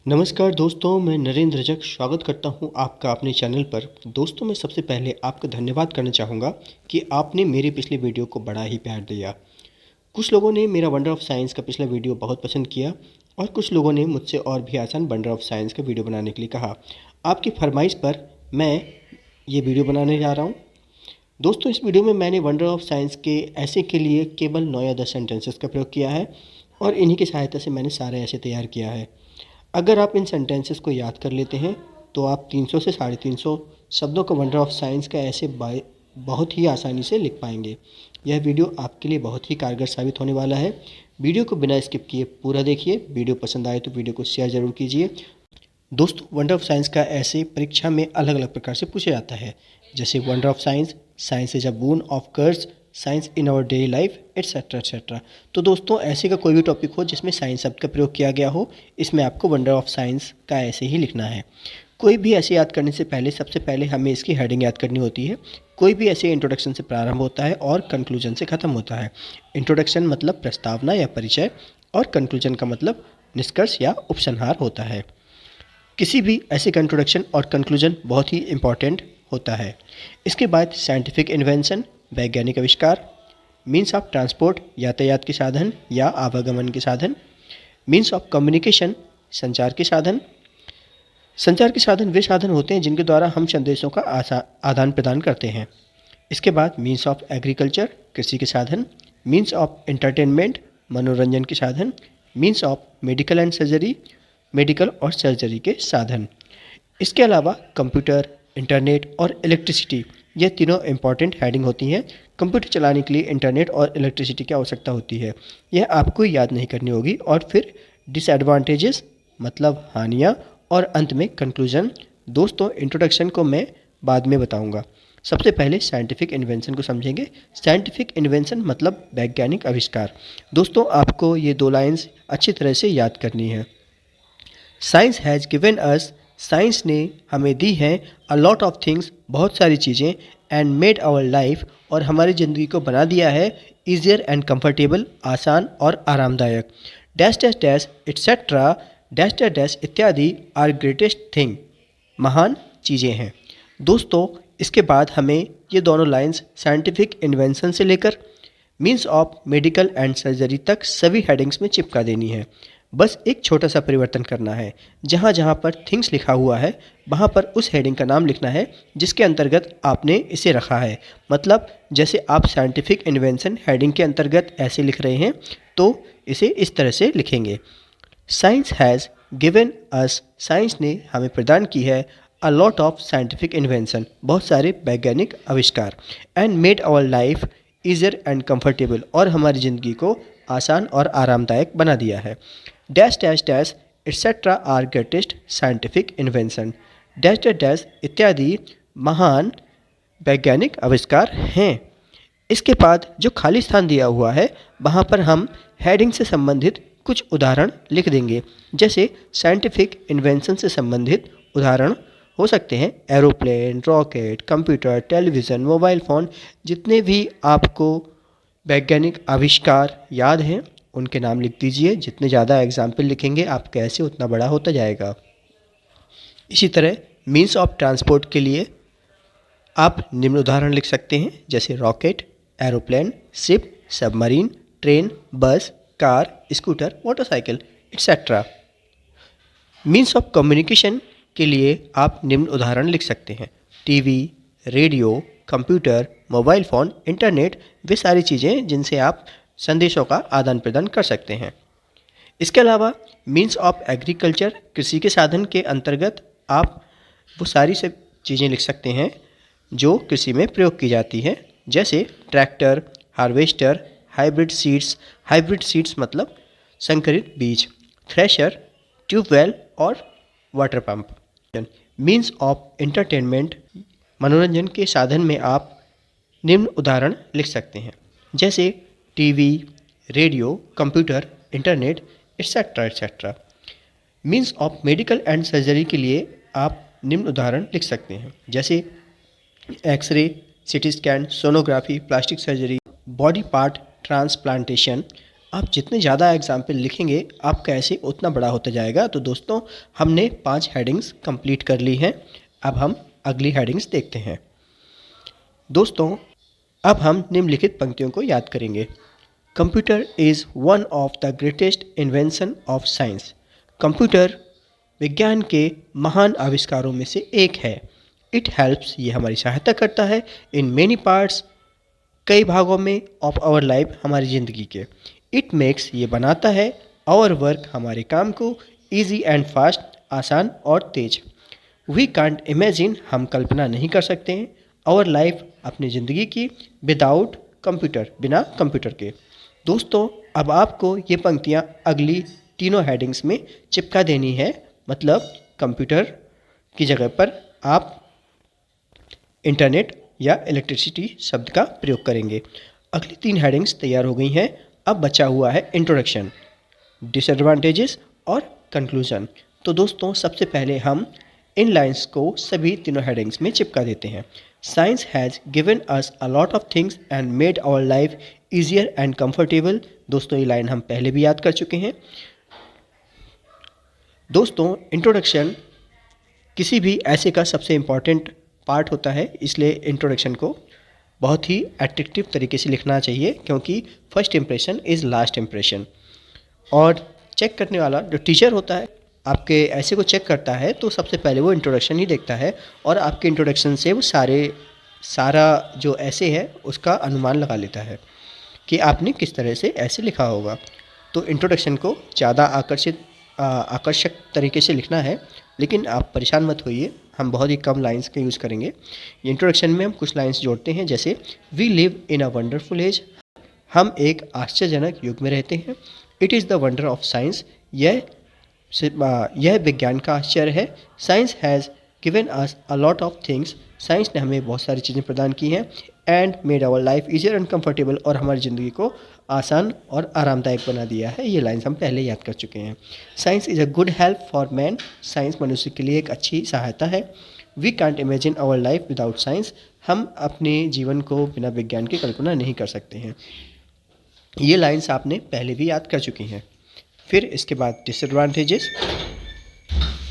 नमस्कार दोस्तों, मैं नरेंद्र रजक स्वागत करता हूं आपका अपने चैनल पर। दोस्तों, मैं सबसे पहले आपका धन्यवाद करना चाहूँगा कि आपने मेरे पिछले वीडियो को बड़ा ही प्यार दिया। कुछ लोगों ने मेरा वंडर ऑफ साइंस का पिछला वीडियो बहुत पसंद किया और कुछ लोगों ने मुझसे और भी आसान वंडर ऑफ साइंस का वीडियो बनाने के लिए कहा। आपकी फरमाइश पर मैं ये वीडियो बनाने जा रहा हूँ। दोस्तों, इस वीडियो में मैंने वंडर ऑफ साइंस के ऐसे के लिए केवल 9 या 10 सेंटेंसेस का प्रयोग किया है और इन्हीं की सहायता से मैंने सारे ऐसे तैयार किया है। अगर आप इन सेंटेंसेस को याद कर लेते हैं तो आप 300 से 350 शब्दों का वंडर ऑफ साइंस का ऐसे बहुत ही आसानी से लिख पाएंगे। यह वीडियो आपके लिए बहुत ही कारगर साबित होने वाला है। वीडियो को बिना स्किप किए पूरा देखिए। वीडियो पसंद आए तो वीडियो को शेयर ज़रूर कीजिए। दोस्तों, वंडर ऑफ साइंस का ऐसे परीक्षा में अलग अलग प्रकार से पूछा जाता है, जैसे wonder of science, science is a boon of curse, science in our daily life, etcetera etcetera. तो दोस्तों, ऐसे का कोई भी टॉपिक हो जिसमें साइंस शब्द का प्रयोग किया गया हो, इसमें आपको वंडर ऑफ साइंस का ऐसे ही लिखना है। कोई भी ऐसे याद करने से पहले सबसे पहले हमें इसकी हेडिंग याद करनी होती है। कोई भी ऐसे इंट्रोडक्शन से प्रारंभ होता है और कंक्लूजन से ख़त्म होता है। इंट्रोडक्शन मतलब प्रस्तावना या परिचय और कंक्लूजन का मतलब निष्कर्ष या उपसंहार होता है। किसी भी ऐसे का इंट्रोडक्शन और कंक्लूजन बहुत ही इम्पॉर्टेंट होता है। इसके बाद साइंटिफिक इन्वेंशन, वैज्ञानिक आविष्कार, मीन्स ऑफ ट्रांसपोर्ट, यातायात के साधन या आवागमन के साधन, मीन्स ऑफ कम्युनिकेशन, संचार के साधन। संचार के साधन वे साधन होते हैं जिनके द्वारा हम संदेशों का आदान प्रदान करते हैं। इसके बाद मीन्स ऑफ एग्रीकल्चर, कृषि के साधन, मीन्स ऑफ एंटरटेनमेंट, मनोरंजन के साधन, means of medical and surgery, medical और सर्जरी के साधन। इसके अलावा कंप्यूटर, इंटरनेट और इलेक्ट्रिसिटी, ये तीनों इंपॉर्टेंट हेडिंग होती हैं। कंप्यूटर चलाने के लिए इंटरनेट और इलेक्ट्रिसिटी की आवश्यकता होती है, यह आपको याद नहीं करनी होगी। और फिर डिसएडवांटेजेस मतलब हानियाँ, और अंत में कंक्लूजन। दोस्तों, इंट्रोडक्शन को मैं बाद में बताऊंगा। सबसे पहले साइंटिफिक इन्वेंशन को समझेंगे। साइंटिफिक इन्वेंशन मतलब वैज्ञानिक आविष्कार। दोस्तों, आपको ये 2 लाइन्स अच्छी तरह से याद करनी है। Science has given us, science ने हमें दी है अ लॉट ऑफ थिंग्स, बहुत सारी चीज़ें, एंड मेड आवर लाइफ, और हमारी ज़िंदगी को बना दिया है ईजियर एंड कंफर्टेबल, आसान और आरामदायक। Dash dash dash etcetera, dash dash dash इत्यादि आर ग्रेटेस्ट थिंग, महान चीज़ें हैं। दोस्तों, इसके बाद हमें ये दोनों लाइंस साइंटिफिक इन्वेंशन से लेकर means of medical and surgery तक सभी हेडिंग्स में चिपका देनी है। बस एक छोटा सा परिवर्तन करना है। जहाँ जहाँ पर थिंग्स लिखा हुआ है वहाँ पर उस हेडिंग का नाम लिखना है जिसके अंतर्गत आपने इसे रखा है। मतलब जैसे आप साइंटिफिक इन्वेंशन हेडिंग के अंतर्गत ऐसे लिख रहे हैं तो इसे इस तरह से लिखेंगे। Science has given us, science ने हमें प्रदान की है a lot of scientific invention, बहुत सारे वैज्ञानिक आविष्कार, and made our life easier and comfortable, और हमारी ज़िंदगी को आसान और आरामदायक बना दिया है। Dash dash dash etcetera are greatest scientific invention, dash dash dash इत्यादि महान वैज्ञानिक आविष्कार हैं। इसके बाद जो खाली स्थान दिया हुआ है वहाँ पर हम हेडिंग से संबंधित कुछ उदाहरण लिख देंगे। जैसे साइंटिफिक इन्वेंशन से संबंधित उदाहरण हो सकते हैं aeroplane, rocket, computer, television, mobile phone. जितने भी आपको वैज्ञानिक आविष्कार याद हैं उनके नाम लिख दीजिए। जितने ज़्यादा एग्जाम्पल लिखेंगे आप कैसे उतना बड़ा होता जाएगा। इसी तरह मीन्स ऑफ ट्रांसपोर्ट के लिए आप निम्न उदाहरण लिख सकते हैं, जैसे rocket, aeroplane, ship, submarine, train, bus, car, scooter, motorcycle, etcetera. Means of communication के लिए आप निम्न उदाहरण लिख सकते हैं, TV, radio, computer, mobile phone, internet, वे सारी चीज़ें जिनसे आप संदेशों का आदान प्रदान कर सकते हैं। इसके अलावा मीन्स ऑफ एग्रीकल्चर, कृषि के साधन के अंतर्गत आप वो सारी सब चीज़ें लिख सकते हैं जो कृषि में प्रयोग की जाती हैं, जैसे ट्रैक्टर, हार्वेस्टर, हाइब्रिड सीड्स मतलब संकरित बीज, थ्रेशर, ट्यूबवेल और water pump. Means of entertainment, मनोरंजन के साधन में आप निम्न उदाहरण लिख सकते हैं, जैसे TV, radio, computer, internet, etcetera etcetera. Means of medical and surgery के लिए आप निम्न उदाहरण लिख सकते हैं, जैसे X ray, CT scan, sonography, plastic surgery, body part transplantation, आप जितने ज़्यादा एग्जाम्पल लिखेंगे आपका ऐसे उतना बड़ा होता जाएगा। तो दोस्तों हमने 5 हेडिंग्स कंप्लीट कर ली हैं। अब हम अगली हेडिंग्स देखते हैं। दोस्तों अब हम निम्नलिखित पंक्तियों को याद करेंगे। Computer is one of the greatest invention of science. Computer विज्ञान के महान आविष्कारों में से एक है। इट हेल्प्स, ये हमारी सहायता करता है, इन मेनी पार्ट्स, कई भागों में, ऑफ आवर लाइफ, हमारी ज़िंदगी के। इट मेक्स, ये बनाता है, आवर वर्क, हमारे काम को, ईजी एंड फास्ट, आसान और तेज। वी कांट इमेजिन, हम कल्पना नहीं कर सकते हैं, आवर लाइफ, अपनी ज़िंदगी की, विदाउट कंप्यूटर, बिना कंप्यूटर के। दोस्तों अब आपको ये पंक्तियाँ अगली तीनों हेडिंग्स में चिपका देनी है। मतलब कंप्यूटर की जगह पर आप इंटरनेट या इलेक्ट्रिसिटी शब्द का प्रयोग करेंगे। अगली 3 हेडिंग्स तैयार हो गई हैं। अब बचा हुआ है इंट्रोडक्शन, डिसएडवांटेजेस और कंक्लूजन। तो दोस्तों सबसे पहले हम इन लाइंस को सभी तीनों हेडिंग्स में चिपका देते हैं। Science has given us a lot of things and made our life easier and comfortable. दोस्तों ये लाइन हम पहले भी याद कर चुके हैं। दोस्तों इंट्रोडक्शन किसी भी ऐसे का सबसे इम्पॉर्टेंट पार्ट होता है, इसलिए इंट्रोडक्शन को बहुत ही एट्रैक्टिव तरीके से लिखना चाहिए, क्योंकि first impression is last impression. और चेक करने वाला जो टीचर होता है आपके ऐसे को चेक करता है तो सबसे पहले वो इंट्रोडक्शन ही देखता है और आपके इंट्रोडक्शन से वो सारा जो ऐसे है उसका अनुमान लगा लेता है कि आपने किस तरह से ऐसे लिखा होगा। तो इंट्रोडक्शन को ज़्यादा आकर्षक तरीके से लिखना है, लेकिन आप परेशान मत होइए, हम बहुत ही कम लाइंस का यूज़ करेंगे। इंट्रोडक्शन में हम कुछ लाइंस जोड़ते हैं, जैसे we live in a wonderful age, हम एक आश्चर्यजनक युग में रहते हैं। It is the wonder of science, यह विज्ञान का आश्चर्य है। Science has given us a lot of things, science ने हमें बहुत सारी चीज़ें प्रदान की हैं। And made our life easier and comfortable, और हमारी ज़िंदगी को आसान और आरामदायक बना दिया है। ये लाइन्स हम पहले याद कर चुके हैं। Science is a good help for man, science मनुष्य के लिए एक अच्छी सहायता है। We can't imagine our life without science, हम अपने जीवन को बिना विज्ञान की कल्पना नहीं कर सकते हैं। ये लाइन्स आपने पहले भी याद कर चुकी हैं। फिर इसके बाद डिसएडवांटेजेस।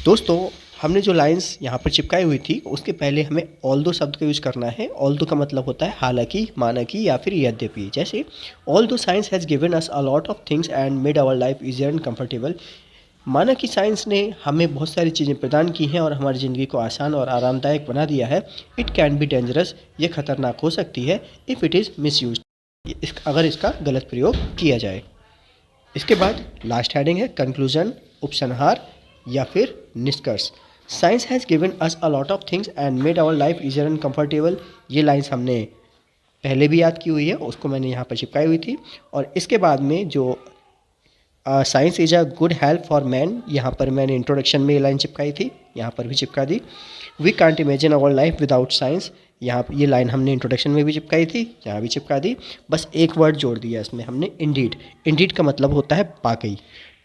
दोस्तों हमने जो लाइंस यहाँ पर चिपकाई हुई थी उसके पहले हमें ऑल्दो शब्द का यूज़ करना है। ऑल्दो का मतलब होता है हालांकि, माना कि, या फिर यद्यपि। जैसे although science has given us a lot of things and made our life easier and comfortable, माना कि साइंस ने हमें बहुत सारी चीज़ें प्रदान की हैं और हमारी ज़िंदगी को आसान और आरामदायक बना दिया है। इट कैन बी डेंजरस, ये खतरनाक हो सकती है, इफ़ इट इज़ मिसयूज, अगर इसका गलत प्रयोग किया जाए। इसके बाद लास्ट हेडिंग है कंक्लूजन, उपसंहार या फिर निष्कर्ष। Science has given us a lot of things and made our life easier and comfortable, ये लाइन्स हमने पहले भी याद की हुई है, उसको मैंने यहाँ पर चिपकाई हुई थी। और इसके बाद में जो science is a good help for man, यहाँ पर मैंने इंट्रोडक्शन में ये लाइन चिपकाई थी, यहाँ पर भी चिपका दी। We can't imagine our life without science, यहाँ पर ये लाइन हमने इंट्रोडक्शन में भी चिपकाई थी, यहाँ भी चिपका दी। बस एक वर्ड जोड़ दिया इसमें हमने, इंडीड। इंडीड का मतलब होता है वाकई,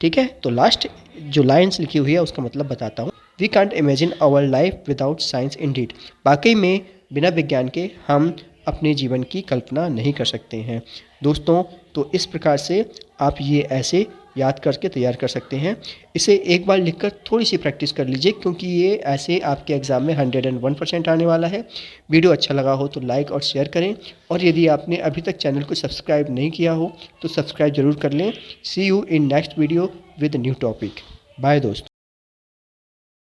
ठीक है। तो लास्ट जो लाइन्स लिखी हुई है उसका मतलब बताता हूँ। We can't imagine our life without science indeed, वाकई में बिना विज्ञान के हम अपने जीवन की कल्पना नहीं कर सकते हैं। दोस्तों तो इस प्रकार से आप ये ऐसे याद करके तैयार कर सकते हैं। इसे एक बार लिखकर थोड़ी सी प्रैक्टिस कर लीजिए, क्योंकि ये ऐसे आपके एग्ज़ाम में 101% आने वाला है। वीडियो अच्छा लगा हो तो लाइक और शेयर करें, और यदि आपने अभी तक चैनल को सब्सक्राइब नहीं किया हो तो सब्सक्राइब ज़रूर कर लें। See you in next video with new topic. Bye दोस्तों।